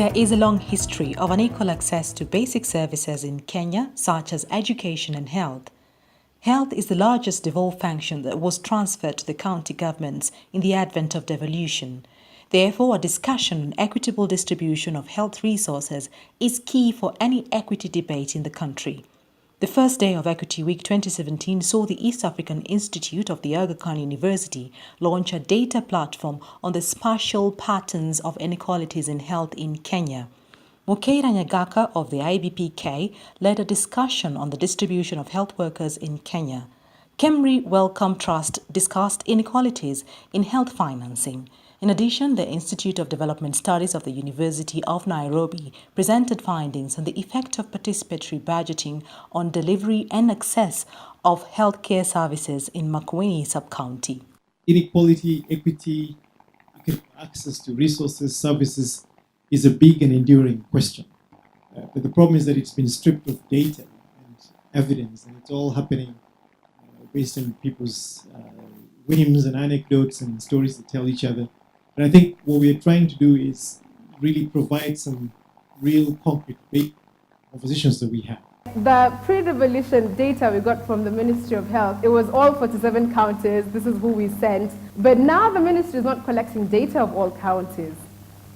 There is a long history of unequal access to basic services in Kenya, such as education and health. Health is the largest devolved function that was transferred to the county governments in the advent of devolution. Therefore, a discussion on equitable distribution of health resources is key for any equity debate in the country. The first day of Equity Week 2017 saw the East African Institute of the Aga Khan University launch a data platform on the spatial patterns of inequalities in health in Kenya. Mukeira Nyagaka of the IBPK led a discussion on the distribution of health workers in Kenya. Kemri Wellcome Trust discussed inequalities in health financing. In addition, the Institute of Development Studies of the University of Nairobi presented findings on the effect of participatory budgeting on delivery and access of healthcare services in Makueni sub-county. Inequality, equity, access to resources, services is a big and enduring question. But the problem is that it's been stripped of data and evidence, and it's all happening based on people's whims and anecdotes and stories they tell each other. And I think what we're trying to do is really provide some real concrete conversations that we have. The pre-revolution data we got from the Ministry of Health, it was all 47 counties, this is who we sent. But now the ministry is not collecting data of all counties.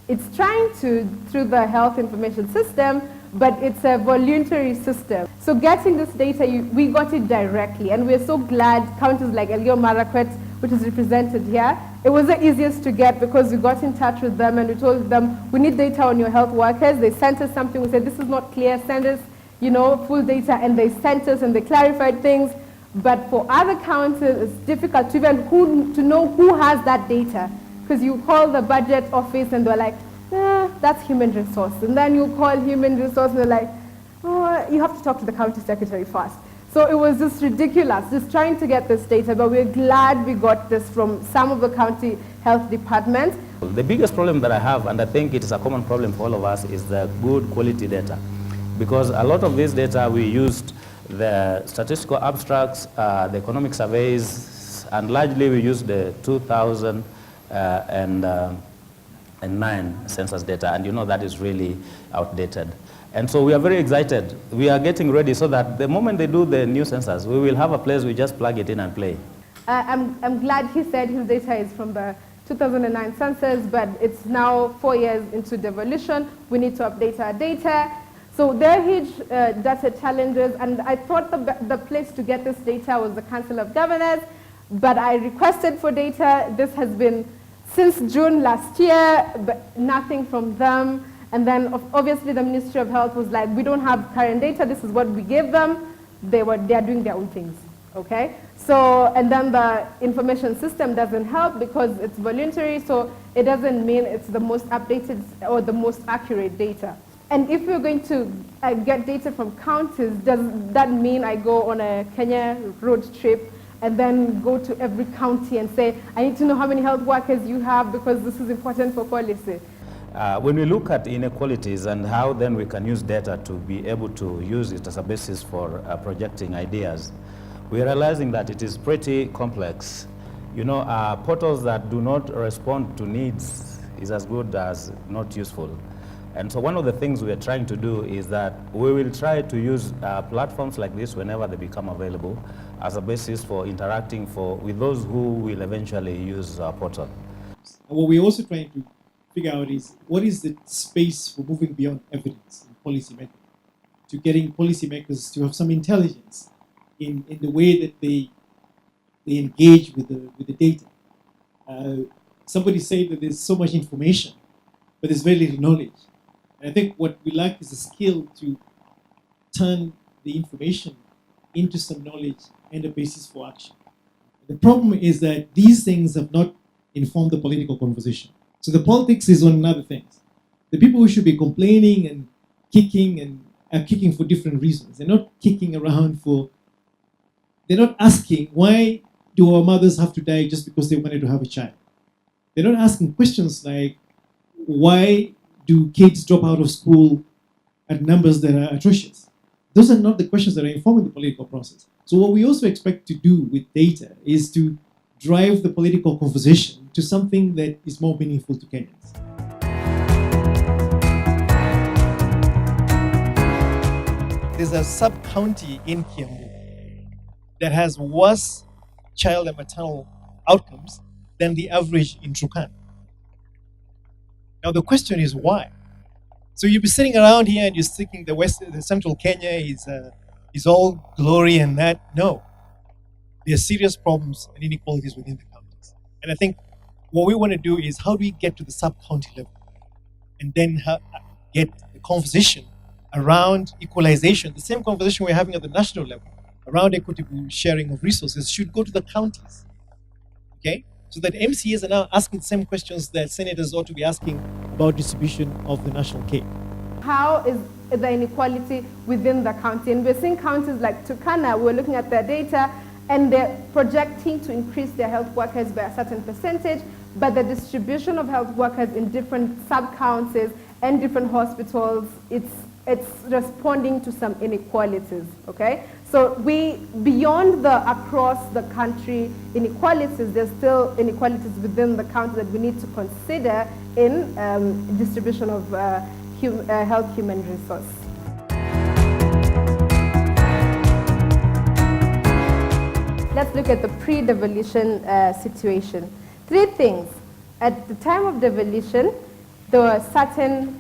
It's trying to, through the health information system, but it's a voluntary system. So getting this data, we got it directly, and we're so glad counties like Elgeyo Marakwet, which is represented here, it was the easiest to get because we got in touch with them and we told them, we need data on your health workers. They sent us something, we said, this is not clear, send us, full data, and they sent us and they clarified things. But for other counties, it's difficult to even to know who has that data, because you call the budget office and they're like, that's human resource. And then you call human resource and they're like, oh, you have to talk to the county secretary first. So it was just ridiculous, just trying to get this data, but we're glad we got this from some of the county health departments. The biggest problem that I have, and I think it is a common problem for all of us, is the good quality data. Because a lot of this data, we used the statistical abstracts, the economic surveys, and largely we used the 2009 census data, and that is really outdated. And so we are very excited. We are getting ready so that the moment they do the new census, we will have a place we just plug it in and play. I'm glad he said his data is from the 2009 census, but it's now 4 years into devolution. We need to update our data. So there are huge data challenges, and I thought the place to get this data was the Council of Governors, but I requested for data. This has been since June last year, but nothing from them. And then obviously the Ministry of Health was like, we don't have current data, this is what we gave them. They are doing their own things, okay? So, and then the information system doesn't help because it's voluntary, so it doesn't mean it's the most updated or the most accurate data. And if we're going to get data from counties, does that mean I go on a Kenya road trip and then go to every county and say, I need to know how many health workers you have because this is important for policy? When we look at inequalities and how then we can use data to be able to use it as a basis for projecting ideas, we are realizing that it is pretty complex. Portals that do not respond to needs is as good as not useful. And so one of the things we are trying to do is that we will try to use platforms like this whenever they become available as a basis for interacting with those who will eventually use our portal. What we're also trying to figure out is what is the space for moving beyond evidence in policymaking, to getting policymakers to have some intelligence in the way that they engage with the data. Somebody said that there's so much information, but there's very little knowledge. And I think what we lack is a skill to turn the information into some knowledge and a basis for action. The problem is that these things have not informed the political conversation. So the politics is on other things. The people who should be complaining and kicking are kicking for different reasons. They're not kicking around they're not asking, why do our mothers have to die just because they wanted to have a child? They're not asking questions like, why do kids drop out of school at numbers that are atrocious? Those are not the questions that are informing the political process. So what we also expect to do with data is to drive the political conversation to something that is more meaningful to Kenyans. there's a sub-county in Kiambu that has worse child and maternal outcomes than the average in Turkana. Now the question is why? So you'll be sitting around here and you're thinking the central Kenya is all glory and that. No, there are serious problems and inequalities within the counties. And I think what we want to do is how do we get to the sub-county level and then get the conversation around equalization, the same conversation we're having at the national level around equitable sharing of resources should go to the counties, okay? So that MCAs are now asking the same questions that senators ought to be asking about distribution of the national cake. How is the inequality within the county? And we're seeing counties like Turkana, we're looking at their data, and they're projecting to increase their health workers by a certain percentage, but the distribution of health workers in different sub-counties and different hospitals, it's responding to some inequalities, okay? So beyond the across the country inequalities, there's still inequalities within the county that we need to consider in distribution of health human resource. Let's look at the pre-devolution situation. 3 things. At the time of devolution, there were certain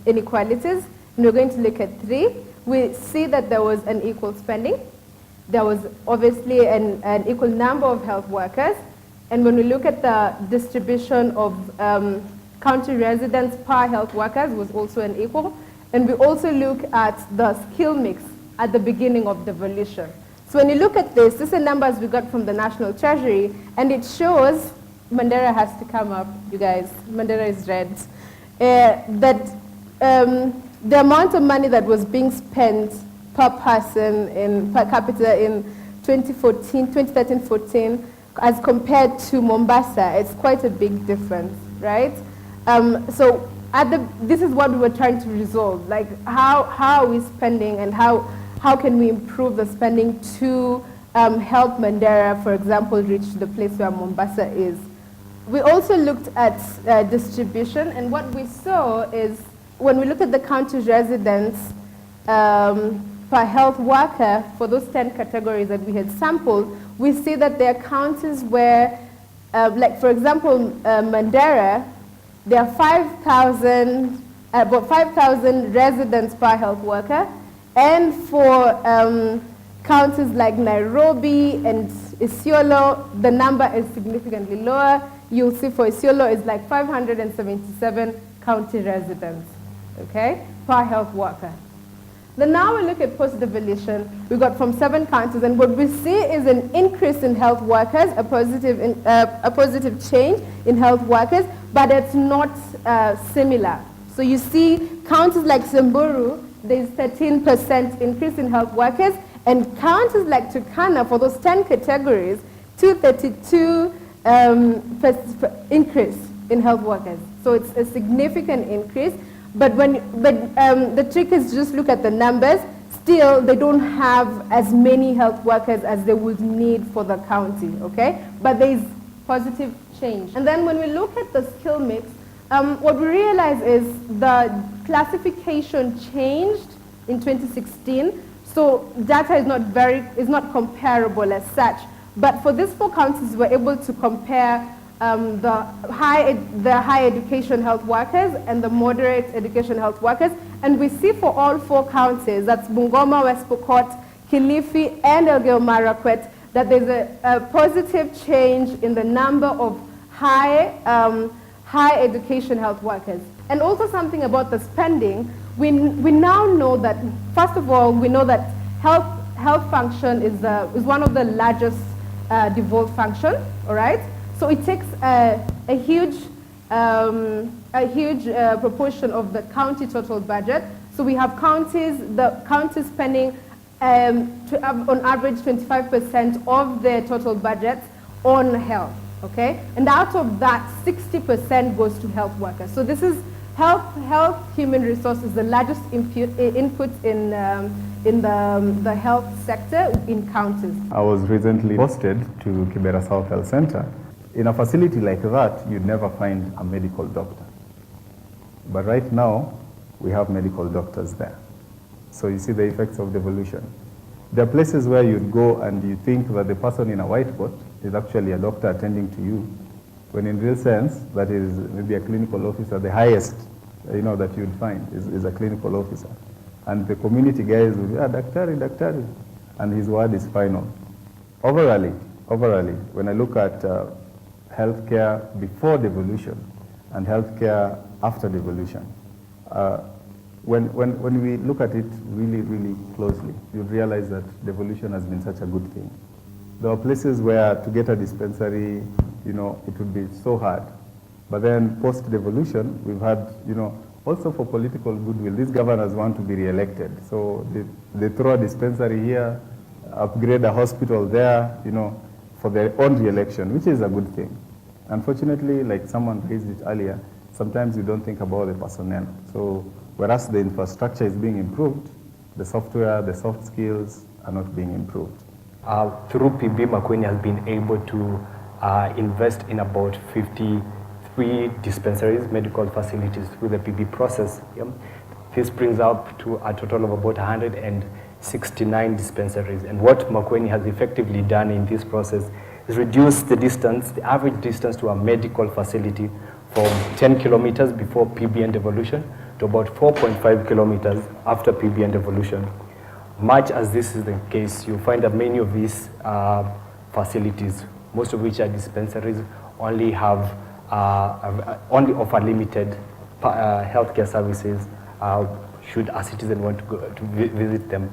inequalities, and we're going to look at 3. We see that there was unequal spending. There was obviously an equal number of health workers. And when we look at the distribution of county residents per health workers, was also unequal. And we also look at the skill mix at the beginning of devolution. So when you look at this, these are numbers we got from the National Treasury, and it shows, Mandera has to come up, you guys, Mandera is red, that the amount of money that was being spent per person per capita in 2013-14 as compared to Mombasa, it's quite a big difference, right? So this is what we were trying to resolve, like how are we spending and how can we improve the spending to help Mandera, for example, reach the place where Mombasa is. We also looked at distribution, and what we saw is when we look at the county residents per health worker for those 10 categories that we had sampled, we see that there are counties where, like for example, Mandera, there are about 5,000 residents per health worker, and for counties like Nairobi and Isiolo, the number is significantly lower. You'll see for Isiolo it's like 577 county residents, okay, per health worker. Then now we look at post-devolution. We got from 7 counties, and what we see is an increase in health workers, a positive change in health workers, but it's not similar. So you see counties like Samburu, there's 13% increase in health workers, and counties like Turkana, for those 10 categories, 232 increase in health workers. So it's a significant increase. But the trick is just look at the numbers. Still, they don't have as many health workers as they would need for the county, okay? But there is positive change. And then when we look at the skill mix, what we realize is the classification changed in 2016. So data is not comparable as such. But for these 4 counties, we're able to compare the high education health workers and the moderate education health workers. And we see for all 4 counties, that's Bungoma, West Pokot, Kilifi, and Elgeyo Marakwet, that there's a positive change in the number of high education health workers. And also something about the spending, we now know that, first of all, we know that health function is one of the largest devolved function, all right? So it takes a huge proportion of the county total budget. So we have the counties spending on average 25% of their total budget on health, okay? And out of that, 60% goes to health workers. So this is health human resources, the largest input in the health sector in counties. I was recently posted to Kibera South Health Center. In a facility like that, you'd never find a medical doctor. But right now, we have medical doctors there. So you see the effects of devolution. There are places where you'd go and you think that the person in a white coat is actually a doctor attending to you, when in real sense, that is maybe a clinical officer. The highest, that you'd find is a clinical officer. And the community guys will be, daktari, daktari, and his word is final. Overall, when I look at healthcare before devolution and healthcare after devolution, when we look at it really, really closely, you realize that devolution has been such a good thing. There are places where to get a dispensary, it would be so hard. But then post-devolution, we've had, also for political goodwill, these governors want to be re-elected. So they throw a dispensary here, upgrade a hospital there, for their own re-election, which is a good thing. Unfortunately, like someone raised it earlier, sometimes you don't think about the personnel. So whereas the infrastructure is being improved, the software, the soft skills are not being improved. Through PB, Makueni has been able to invest in about 53 dispensaries, medical facilities through the PB process. Yeah? This brings up to a total of about 169 dispensaries. And what Makueni has effectively done in this process is reduce the distance, the average distance to a medical facility from 10 kilometers before PBN devolution to about 4.5 kilometers after PBN devolution. Much as this is the case, you find that many of these facilities, most of which are dispensaries, only offer limited healthcare services should a citizen want to go to visit them.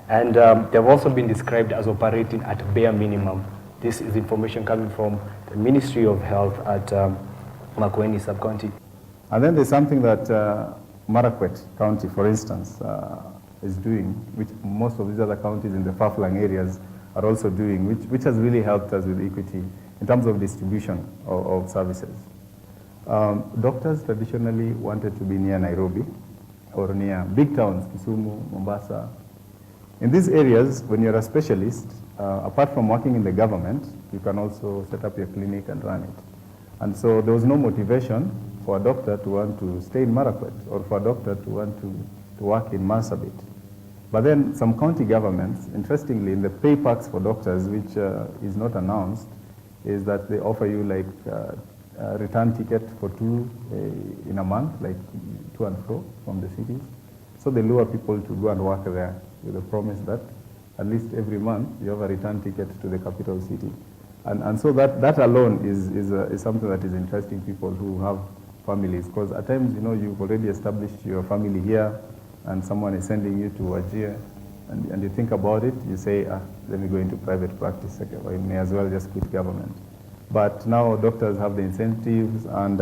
And they've also been described as operating at bare minimum. This is information coming from the Ministry of Health at Makueni Sub-County. And then there's something that Marakwet County, for instance, is doing, which most of these other counties in the far-flung areas are also doing, which has really helped us with equity in terms of distribution of services. Doctors traditionally wanted to be near Nairobi or near big towns, Kisumu, Mombasa. In these areas, when you're a specialist, apart from working in the government, you can also set up your clinic and run it. And so there was no motivation for a doctor to want to stay in Marakwet or for a doctor to want to work in Marsabit. But then some county governments, interestingly, in the pay packs for doctors, which is not announced, is that they offer you like a return ticket for two in a month, like to and fro from the cities. So they lure people to go and work there with the promise that at least every month you have a return ticket to the capital city. And so that alone is something that is interesting people who have families, because at times, you've already established your family here and someone is sending you to Wajir and you think about it, you say, let me go into private practice, okay, or you may as well just quit government. But now doctors have the incentives, and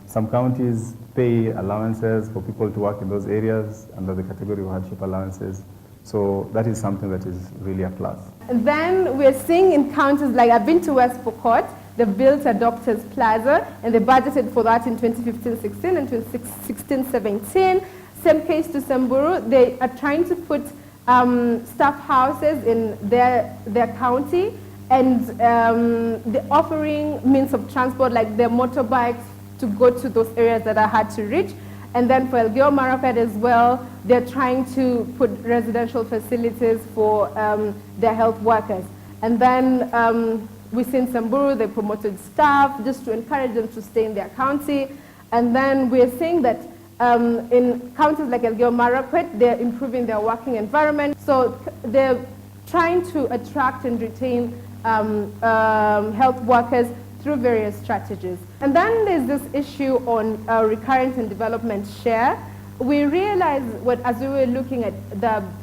some counties pay allowances for people to work in those areas under the category of hardship allowances. So that is something that is really a plus. And then we're seeing in counties like, I've been to West Pokot, they built a doctor's plaza, and they budgeted for that in 2015-16 and 2016-17. Same case to Samburu, they are trying to put staff houses in their county, and they're offering means of transport like their motorbikes to go to those areas that are hard to reach. And then for Elgeyo Marakwet as well, they're trying to put residential facilities for their health workers. And then within Samburu, they promoted staff just to encourage them to stay in their county. And then we're seeing that in counties like Elgeyo Marakwet, they're improving their working environment. So they're trying to attract and retain health workers through various strategies. And then there's this issue on recurrent and development share. We realized as we were looking at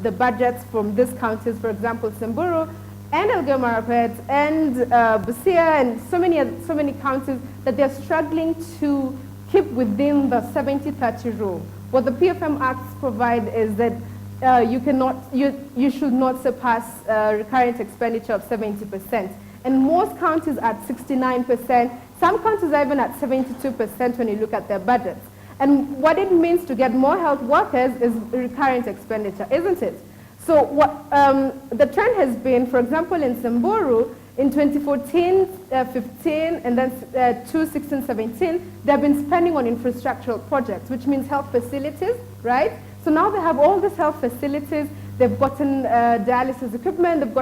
the budgets from these counties, for example, Samburu and Elgeyo Marakwet and Busia and so many counties, that they're struggling to keep within the 70-30 rule. What the PFM Acts provide is that you should not surpass recurrent expenditure of 70%. And most counties at 69%, some counties are even at 72% when you look at their budgets. And what it means to get more health workers is recurrent expenditure, isn't it? So what the trend has been, for example, in Samburu, in 2014, 15, and then 2016, 17, they've been spending on infrastructural projects, which means health facilities, right? So now they have all these health facilities. They've gotten dialysis equipment. They've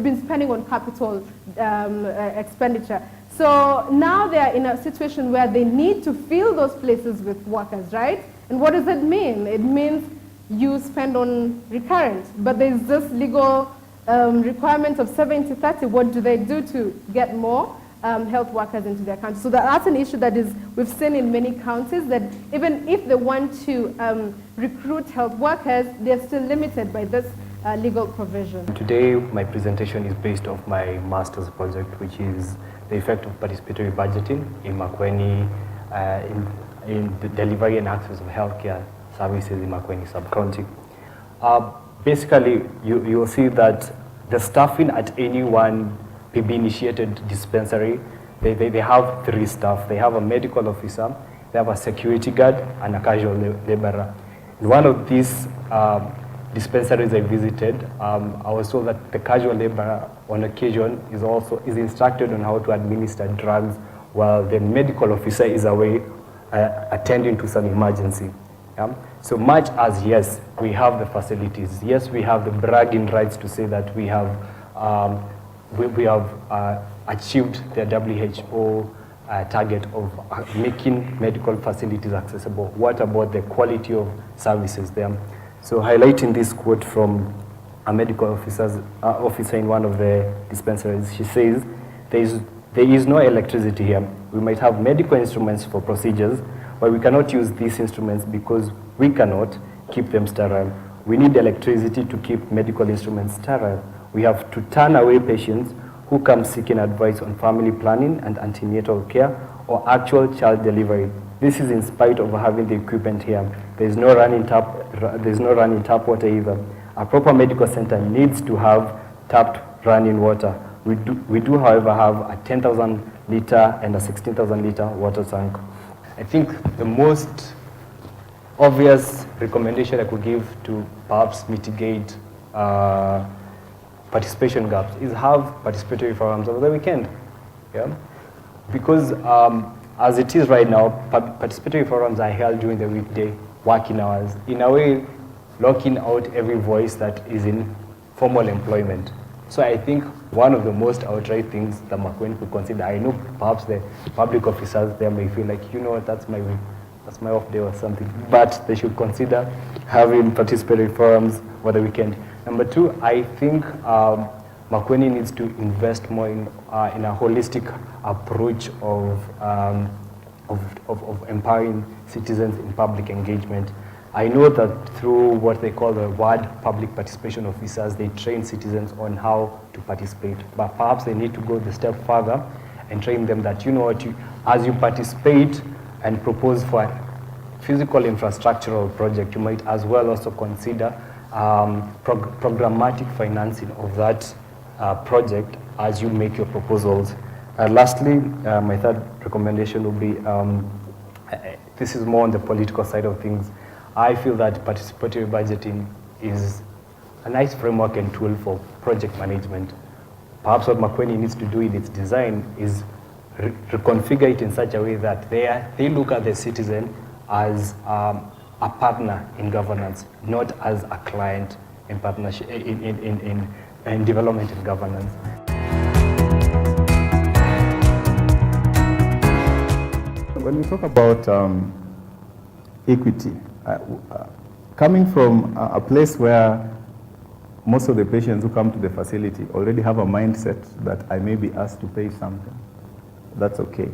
been spending on capital expenditure. So now they are in a situation where they need to fill those places with workers, right? And what does that mean? It means you spend on recurrent, but there's this legal requirement of 70-30. What do they do to get more health workers into their county? So that's an issue that we've seen in many counties, that even if they want to recruit health workers, they're still limited by this legal provision. Today, my presentation is based off my master's project, which is the effect of participatory budgeting in Makueni, in the delivery and access of healthcare services in Makueni sub-county. Basically, you will see that the staffing at any one PB-initiated dispensary, they have 3 staff. They have a medical officer, they have a security guard, and a casual laborer. In one of these dispensaries I visited, I was told that the casual laborer on occasion is instructed on how to administer drugs while the medical officer is away attending to some emergency. Yeah? So much as, yes, we have the facilities, yes, we have the bragging rights to say that we have achieved the WHO target of making medical facilities accessible. What about the quality of services there? So highlighting this quote from a medical officer in one of the dispensaries, she says, there is no electricity here. We might have medical instruments for procedures, but we cannot use these instruments because we cannot keep them sterile. We need electricity to keep medical instruments sterile. We have to turn away patients who come seeking advice on family planning and antenatal care or actual child delivery. This is in spite of having the equipment here. There's no running tap water either. A proper medical center needs to have tapped running water. We do, however, have a 10,000 liter and a 16,000 liter water tank. I think the most obvious recommendation I could give to perhaps mitigate participation gaps is have participatory forums over the weekend. Yeah? Because as it is right now, participatory forums are held during the weekday working hours, in a way locking out every voice that is in formal employment. So I think one of the most outright things that Makueni could consider, I know perhaps the public officers there may feel like, you know what, that's my off day or something, but they should consider having participatory forums over the weekend. Number 2, I think Makueni needs to invest more in a holistic approach of empowering citizens in public engagement. I know that through what they call the ward public participation officers, they train citizens on how to participate, but perhaps they need to go the step further and train them that, you know what, as you participate and propose for a physical infrastructural project, you might as well also consider programmatic financing of that project as you make your proposals. Lastly, my third recommendation will be, this is more on the political side of things. I feel that participatory budgeting is a nice framework and tool for project management. Perhaps what Makueni needs to do in its design is reconfigure it in such a way that they look at the citizen as a partner in governance, not as a client in partnership in development and governance. When we talk about equity, coming from a place where most of the patients who come to the facility already have a mindset that I may be asked to pay something, that's okay.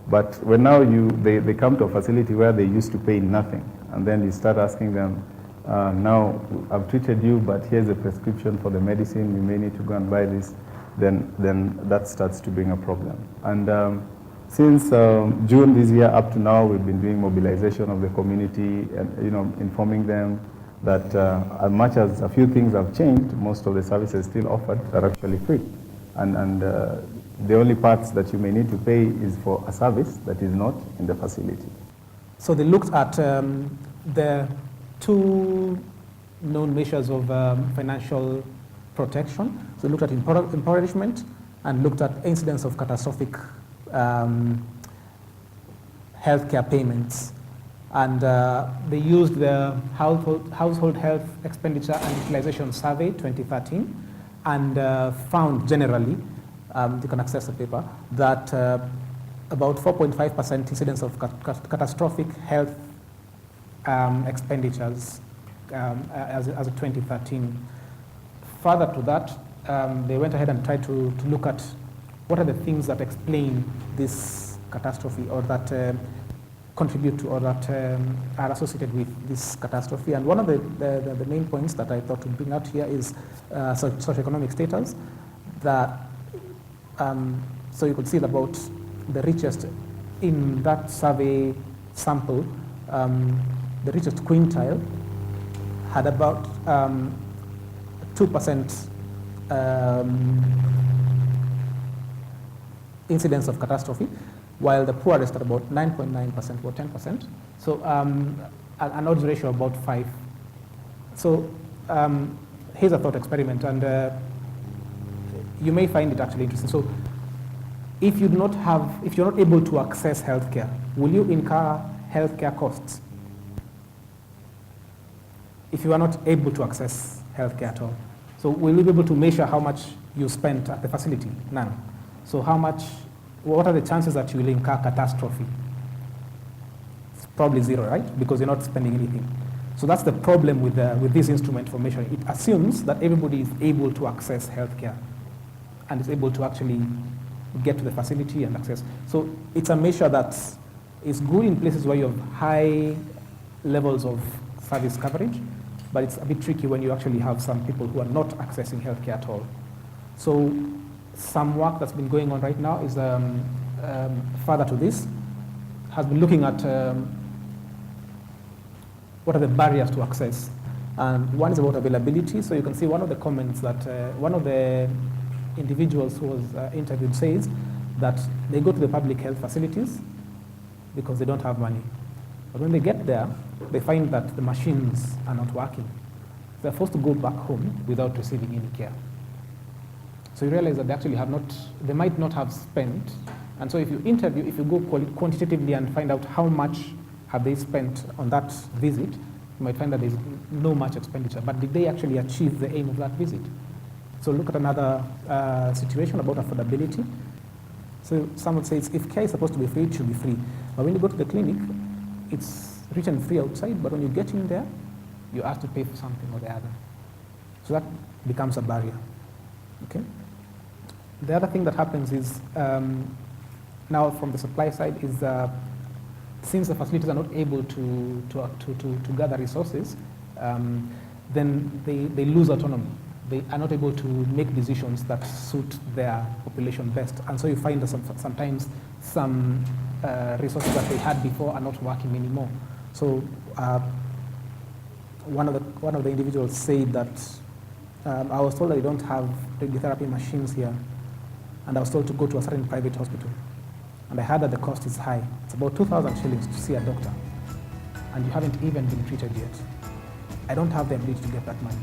But when now they come to a facility where they used to pay nothing, and then you start asking them, now I've treated you, but here's a prescription for the medicine, you may need to go and buy this, then that starts to bring a problem. And since June this year up to now, we've been doing mobilization of the community and informing them that as much as a few things have changed, most of the services still offered are actually free. And the only parts that you may need to pay is for a service that is not in the facility. So they looked at the 2 known measures of financial protection. So they looked at impoverishment and looked at incidents of catastrophic healthcare payments. And they used the Household Health Expenditure and Utilization Survey 2013 and found generally, you can access the paper, that about 4.5% incidence of catastrophic health expenditures as of 2013. Further to that, they went ahead and tried to look at what are the things that explain this catastrophe or that contribute to or that are associated with this catastrophe. And one of the main points that I thought to bring out here is socioeconomic status. That, so you could see about the richest in that survey sample, the richest quintile had about 2% incidence of catastrophe, while the poorest at about 9.9% or 10%. So an odds ratio of about 5. So here's a thought experiment, and you may find it actually interesting. So if you're not able to access healthcare, will you incur healthcare costs? If you are not able to access healthcare at all. So will you be able to measure how much you spent at the facility? None. So what are the chances that you will incur catastrophe? It's probably 0, right? Because you're not spending anything. So that's the problem with this instrument for measuring. It assumes that everybody is able to access healthcare and is able to actually get to the facility and access. So it's a measure that is good in places where you have high levels of service coverage, but it's a bit tricky when you actually have some people who are not accessing healthcare at all. So some work that's been going on right now is further to this, has been looking at what are the barriers to access. And one is about availability. So you can see one of the comments that one of the individuals who was interviewed says that they go to the public health facilities because they don't have money. But when they get there, they find that the machines are not working. They're forced to go back home without receiving any care. So you realize that they actually they might not have spent. And so if you go quantitatively and find out how much have they spent on that visit, you might find that there's no much expenditure. But did they actually achieve the aim of that visit? So look at another situation about affordability. So some would say if care is supposed to be free, it should be free. But when you go to the clinic, it's written free outside, but when you get in there, you have to pay for something or the other. So that becomes a barrier. Okay. The other thing that happens is now from the supply side is since the facilities are not able to gather resources, then they lose autonomy. They are not able to make decisions that suit their population best, and so you find that sometimes some resources that they had before are not working anymore. So one of the individuals said that I was told that they don't have radiotherapy machines here, and I was told to go to a certain private hospital, and I heard that the cost is high. It's about 2,000 shillings to see a doctor, and you haven't even been treated yet. I don't have the ability to get that money.